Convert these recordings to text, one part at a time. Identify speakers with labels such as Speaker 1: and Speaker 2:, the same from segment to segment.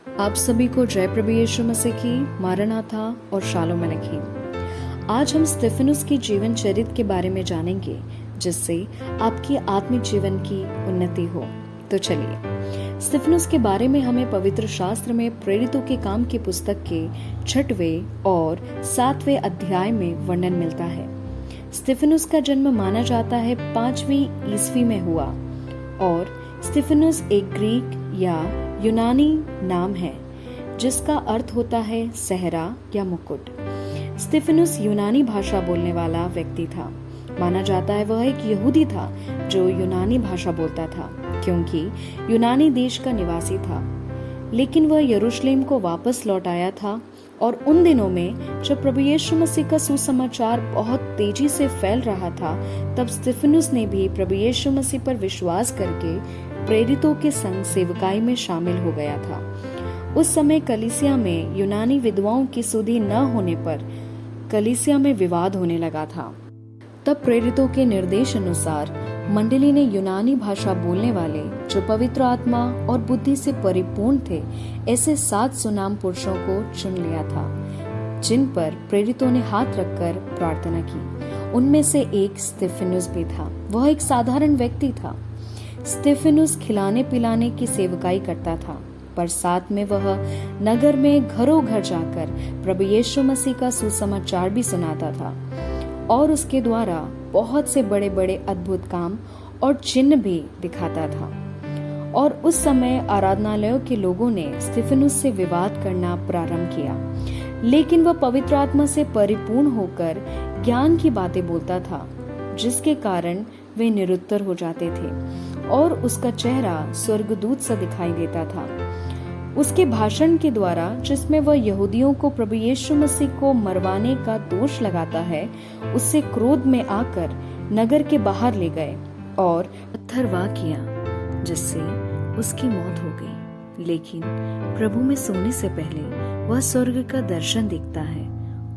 Speaker 1: आप सभी को जय प्रभु यीशु मसीह की, मारनाथा और शालोम अलैकुम। आज हम स्तिफनुस की जीवन चरित्र के बारे में जानेंगे, जिससे आपकी आत्मिक जीवन की उन्नति हो। तो चलिए, स्तिफनुस के बारे में हमें पवित्र शास्त्र में प्रेरितों के काम की पुस्तक के 6वें और 7वें अध्याय में वर्णन मिलता है। स्तिफनुस का जन्म माना जाता है 5वीं ईस्वी में हुआ और स्तिफनुस एक ग्रीक या यूनानी नाम है जिसका अर्थ होता है सहरा या मुकुट। स्तिफनुस यूनानी भाषा बोलने वाला व्यक्ति था। माना जाता है वह एक यहूदी था जो यूनानी भाषा बोलता था, क्योंकि यूनानी देश का निवासी था। लेकिन वह यरूशलेम को वापस लौट आया था और उन दिनों में जब प्रभु यीशु मसीह का सुसमाचार बहुत तेजी से फैल रहा था, तब स्तिफनुस ने भी प्रभु यीशु मसीह पर विश्वास करके प्रेरितों के संग सेवकाई में शामिल हो गया था। उस समय कलीसिया में यूनानी विधवाओं की सुधि न होने पर कलीसिया में विवाद होने लगा था। तब प्रेरितों के निर्देश अनुसार मंडली ने यूनानी भाषा बोलने वाले, जो पवित्र आत्मा और बुद्धि से परिपूर्ण थे, ऐसे 7 सुनाम पुरुषों को चुन लिया था, जिन पर प्रेरितों ने हाथ रखकर प्रार्थना की। उनमें से एक स्तिफनुस भी था। वह एक साधारण व्यक्ति था। स्तिफनुस खिलाने पिलाने की सेवकाई करता था, पर साथ में वह नगर में घरों घर जाकर प्रभु यीशु मसीह का सुसमाचार भी सुनाता था और उसके द्वारा बहुत से बड़े बड़े अद्भुत काम और चिन्ह भी दिखाता था। और उस समय आराधनालयों के लोगों ने स्तिफनुस से विवाद करना प्रारंभ किया, लेकिन वह पवित्र आत्मा से परिपूर्ण होकर ज्ञान की बातें बोलता था, जिसके कारण वे निरुत्तर हो जाते थे और उसका चेहरा स्वर्गदूत सा दिखाई देता था। उसके भाषण के द्वारा, जिसमें वह यहूदियों को प्रभु यीशु मसीह को मरवाने का दोष लगाता है, उससे क्रोध में आकर नगर के बाहर ले गए और पत्थरवाह किया, जिससे उसकी मौत हो गई। लेकिन प्रभु में सोने से पहले वह स्वर्ग का दर्शन देखता है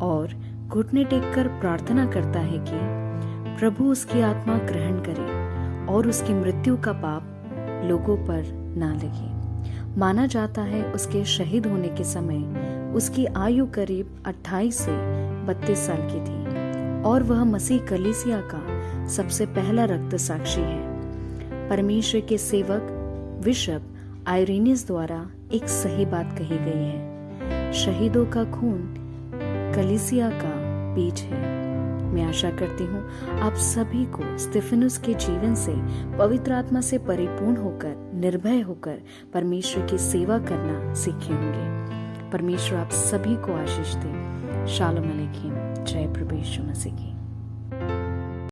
Speaker 1: और घुटने टेककर प्रार्थना करता है कि प्रभु उसकी आत्मा ग्रहण करे और उसकी मृत्यु का पाप लोगों पर ना लगे। माना जाता है उसके शहीद होने के समय उसकी आयु करीब 28 से 32 साल की थी और वह मसीह कलीसिया का सबसे पहला रक्त साक्षी है। परमेश्वर के सेवक बिशप आइरेनियस द्वारा एक सही बात कही गई है, शहीदों का खून कलीसिया का बीज है। मैं आशा करती हूँ आप सभी को स्तिफनुस के जीवन से पवित्र आत्मा से परिपूर्ण होकर, निर्भय होकर परमेश्वर की सेवा करना सीखे होंगे। परमेश्वर आप सभी को आशीष दे। शालोम अलैकुम। जय प्रभु यीशु मसीह की।